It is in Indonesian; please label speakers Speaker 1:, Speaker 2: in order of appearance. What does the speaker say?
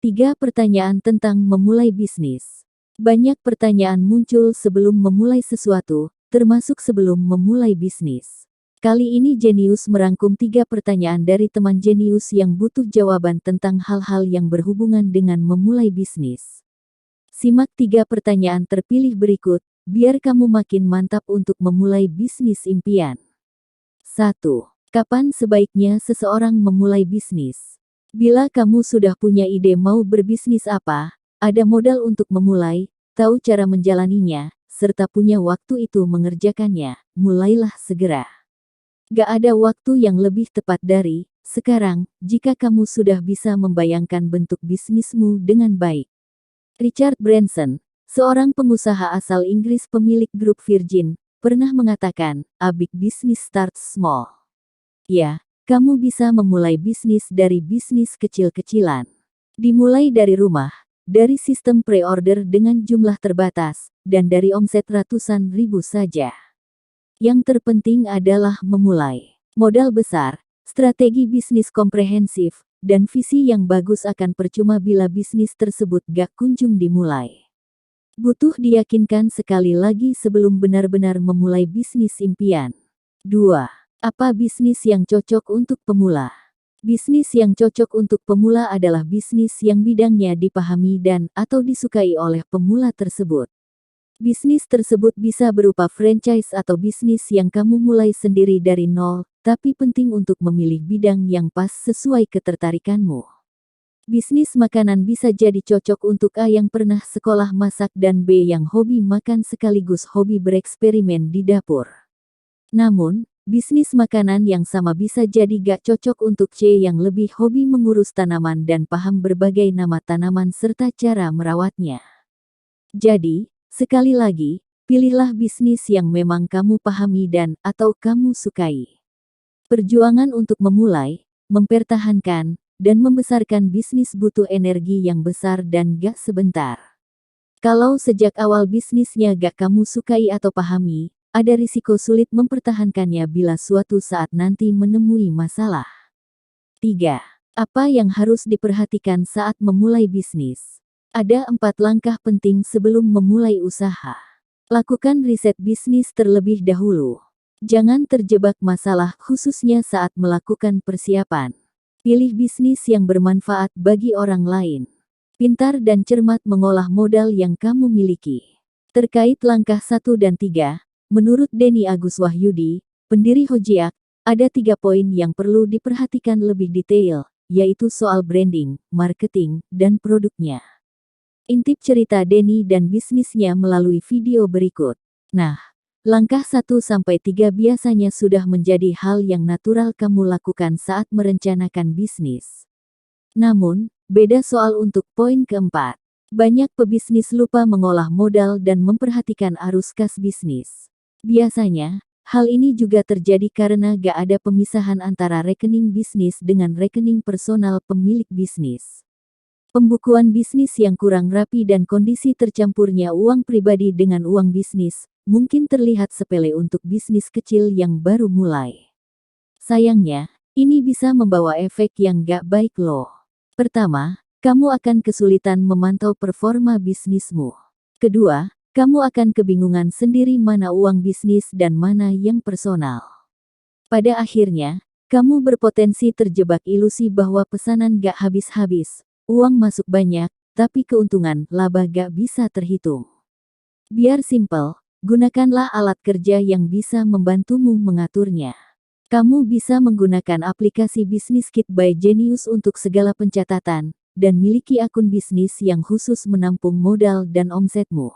Speaker 1: 3 pertanyaan tentang memulai bisnis. Banyak pertanyaan muncul sebelum memulai sesuatu, termasuk sebelum memulai bisnis. Kali ini Jenius merangkum 3 pertanyaan dari teman Jenius yang butuh jawaban tentang hal-hal yang berhubungan dengan memulai bisnis. Simak 3 pertanyaan terpilih berikut, biar kamu makin mantap untuk memulai bisnis impian. 1. Kapan sebaiknya seseorang memulai bisnis? Bila kamu sudah punya ide mau berbisnis apa, ada modal untuk memulai, tahu cara menjalaninya, serta punya waktu itu mengerjakannya, mulailah segera. Gak ada waktu yang lebih tepat dari sekarang, jika kamu sudah bisa membayangkan bentuk bisnismu dengan baik. Richard Branson, seorang pengusaha asal Inggris pemilik grup Virgin, pernah mengatakan, "A big business starts small." Ya, kamu bisa memulai bisnis dari bisnis kecil-kecilan. Dimulai dari rumah, dari sistem pre-order dengan jumlah terbatas, dan dari omset ratusan ribu saja. Yang terpenting adalah memulai. Modal besar, strategi bisnis komprehensif, dan visi yang bagus akan percuma bila bisnis tersebut gak kunjung dimulai. Butuh diyakinkan sekali lagi sebelum benar-benar memulai bisnis impian. 2. Apa bisnis yang cocok untuk pemula? Bisnis yang cocok untuk pemula adalah bisnis yang bidangnya dipahami dan/atau disukai oleh pemula tersebut. Bisnis tersebut bisa berupa franchise atau bisnis yang kamu mulai sendiri dari nol, tapi penting untuk memilih bidang yang pas sesuai ketertarikanmu. Bisnis makanan bisa jadi cocok untuk A yang pernah sekolah masak dan B yang hobi makan sekaligus hobi bereksperimen di dapur. Namun, bisnis makanan yang sama bisa jadi gak cocok untuk C yang lebih hobi mengurus tanaman dan paham berbagai nama tanaman serta cara merawatnya. Jadi, sekali lagi, pilihlah bisnis yang memang kamu pahami dan/atau kamu sukai. Perjuangan untuk memulai, mempertahankan, dan membesarkan bisnis butuh energi yang besar dan gak sebentar. Kalau sejak awal bisnisnya gak kamu sukai atau pahami, ada risiko sulit mempertahankannya bila suatu saat nanti menemui masalah. 3. Apa yang harus diperhatikan saat memulai bisnis? Ada 4 langkah penting sebelum memulai usaha. Lakukan riset bisnis terlebih dahulu. Jangan terjebak masalah khususnya saat melakukan persiapan. Pilih bisnis yang bermanfaat bagi orang lain. Pintar dan cermat mengolah modal yang kamu miliki. Terkait langkah 1 dan 3, menurut Denny Agus Wahyudi, pendiri Hojiak, ada 3 poin yang perlu diperhatikan lebih detail, yaitu soal branding, marketing, dan produknya. Intip cerita Denny dan bisnisnya melalui video berikut. Nah, langkah 1-3 biasanya sudah menjadi hal yang natural kamu lakukan saat merencanakan bisnis. Namun, beda soal untuk poin keempat. Banyak pebisnis lupa mengolah modal dan memperhatikan arus kas bisnis. Biasanya, hal ini juga terjadi karena gak ada pemisahan antara rekening bisnis dengan rekening personal pemilik bisnis. Pembukuan bisnis yang kurang rapi dan kondisi tercampurnya uang pribadi dengan uang bisnis, mungkin terlihat sepele untuk bisnis kecil yang baru mulai. Sayangnya, ini bisa membawa efek yang gak baik loh. Pertama, kamu akan kesulitan memantau performa bisnismu. Kedua, kamu akan kebingungan sendiri mana uang bisnis dan mana yang personal. Pada akhirnya, kamu berpotensi terjebak ilusi bahwa pesanan gak habis-habis, uang masuk banyak, tapi keuntungan laba gak bisa terhitung. Biar simpel, gunakanlah alat kerja yang bisa membantumu mengaturnya. Kamu bisa menggunakan aplikasi Business Kit by Jenius untuk segala pencatatan, dan miliki akun bisnis yang khusus menampung modal dan omsetmu.